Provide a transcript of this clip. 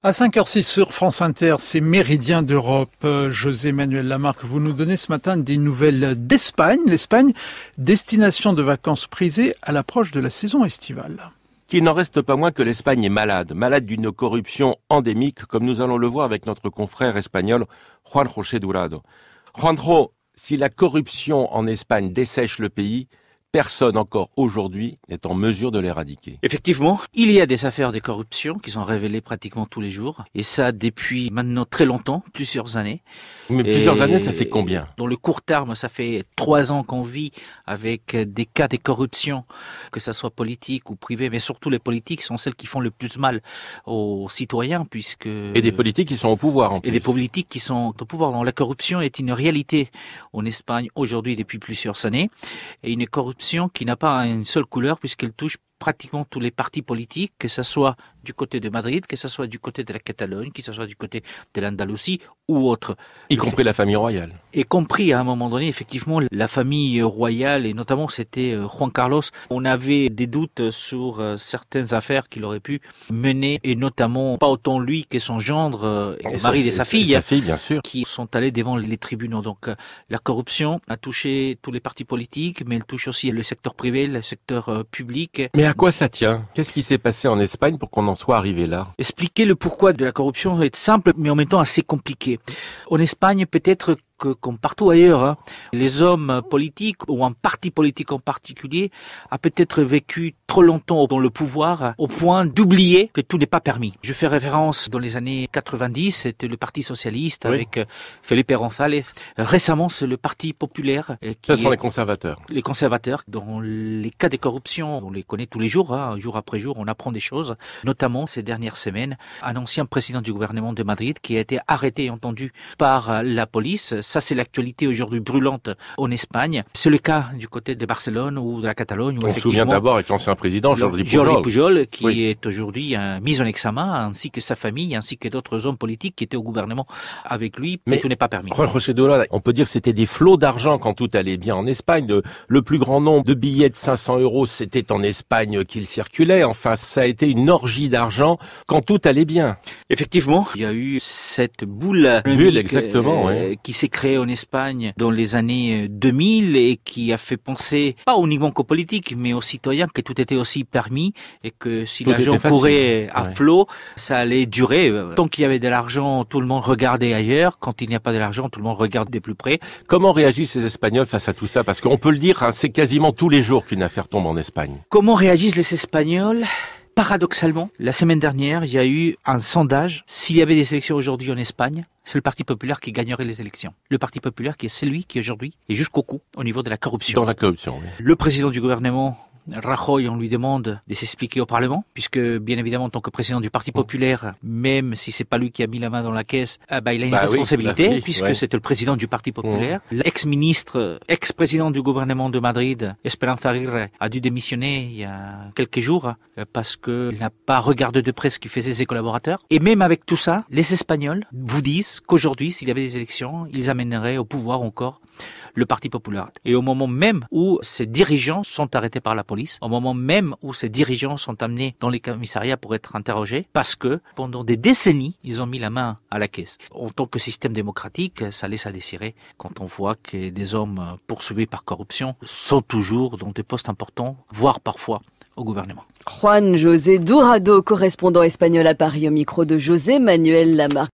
À 5h06 sur France Inter, c'est Méridien d'Europe. José Manuel Lamarque, vous nous donnez ce matin des nouvelles d'Espagne. L'Espagne, destination de vacances prisée à l'approche de la saison estivale. Qu'il n'en reste pas moins que l'Espagne est malade d'une corruption endémique, comme nous allons le voir avec notre confrère espagnol Juan José Durado. Juanjo, si la corruption en Espagne dessèche le pays, personne encore aujourd'hui n'est en mesure de l'éradiquer. Effectivement, il y a des affaires de corruption qui sont révélées pratiquement tous les jours. Et ça depuis maintenant très longtemps, plusieurs années. Mais plusieurs années, ça fait combien? Dans le court terme, ça fait 3 ans qu'on vit avec des cas de corruption, que ça soit politique ou privé, mais surtout les politiques sont celles qui font le plus mal aux citoyens, puisque... Et des politiques qui sont au pouvoir en plus. Et des politiques qui sont au pouvoir. Donc la corruption est une réalité en Espagne aujourd'hui depuis plusieurs années. Et une corruption qui n'a pas une seule couleur puisqu'elle touche pratiquement tous les partis politiques, que ce soit du côté de Madrid, que ce soit du côté de la Catalogne, que ce soit du côté de l'Andalousie ou autre. Y compris la famille royale. Y compris à un moment donné, effectivement, la famille royale, et notamment c'était Juan Carlos. On avait des doutes sur certaines affaires qu'il aurait pu mener, et notamment pas autant lui que son gendre, et mari de sa fille, bien sûr, qui sont allés devant les tribunaux. Donc la corruption a touché tous les partis politiques, mais elle touche aussi le secteur privé, le secteur public. Mais à quoi ça tient? Qu'est-ce qui s'est passé en Espagne pour qu'on en soit arrivé là? Expliquer le pourquoi de la corruption est simple, mais en même temps assez compliqué. En Espagne, peut-être que, comme partout ailleurs, les hommes politiques, ou un parti politique en particulier, a peut-être vécu trop longtemps dans le pouvoir, au point d'oublier que tout n'est pas permis. Je fais référence dans les années 90, c'était le Parti Socialiste avec Felipe González. Récemment, c'est le Parti Populaire. Ce sont les conservateurs. Les conservateurs, dans les cas de corruption, on les connaît tous les jours, jour après jour, on apprend des choses. Notamment, ces dernières semaines, un ancien président du gouvernement de Madrid qui a été arrêté et entendu par la police. Ça, c'est l'actualité aujourd'hui brûlante en Espagne. C'est le cas du côté de Barcelone ou de la Catalogne. On se souvient d'abord avec l'ancien président Jordi Pujol, qui est aujourd'hui mis en examen, ainsi que sa famille, ainsi que d'autres hommes politiques qui étaient au gouvernement avec lui. Mais tout n'est pas permis. On peut dire que c'était des flots d'argent quand tout allait bien en Espagne. Le plus grand nombre de billets de 500 €, c'était en Espagne qu'ils circulaient. Enfin, ça a été une orgie d'argent quand tout allait bien. Effectivement, il y a eu cette bulle exactement, qui s'est créée en Espagne dans les années 2000 et qui a fait penser, pas uniquement qu'aux politiques, mais aux citoyens, que tout était aussi permis et que si l'argent courait à flot, ça allait durer. Tant qu'il y avait de l'argent, tout le monde regardait ailleurs. Quand il n'y a pas de l'argent, tout le monde regarde de plus près. Comment réagissent les Espagnols face à tout ça? Parce qu'on peut le dire, c'est quasiment tous les jours qu'une affaire tombe en Espagne. Comment réagissent les Espagnols? Paradoxalement, la semaine dernière, il y a eu un sondage. S'il y avait des élections aujourd'hui en Espagne, c'est le Parti populaire qui gagnerait les élections. Le Parti populaire qui est celui qui aujourd'hui est jusqu'au cou au niveau de la corruption. Dans la corruption, oui. Le président du gouvernement, Rajoy, on lui demande de s'expliquer au Parlement, puisque bien évidemment, en tant que président du Parti populaire, même si c'est pas lui qui a mis la main dans la caisse, il a une responsabilité, puisque c'était le président du Parti populaire. L'ex-ministre, ex-président du gouvernement de Madrid, Esperanza Aguirre, a dû démissionner il y a quelques jours, parce qu'il n'a pas regardé de près ce qu'il faisait ses collaborateurs. Et même avec tout ça, les Espagnols vous disent qu'aujourd'hui, s'il y avait des élections, ils amèneraient au pouvoir encore le Parti populaire. Et au moment même où ces dirigeants sont arrêtés par la police, au moment même où ces dirigeants sont amenés dans les commissariats pour être interrogés, parce que pendant des décennies, ils ont mis la main à la caisse. En tant que système démocratique, ça laisse à désirer quand on voit que des hommes poursuivis par corruption sont toujours dans des postes importants, voire parfois au gouvernement. Juan José Durado, correspondant espagnol à Paris, au micro de José Manuel Lamarque.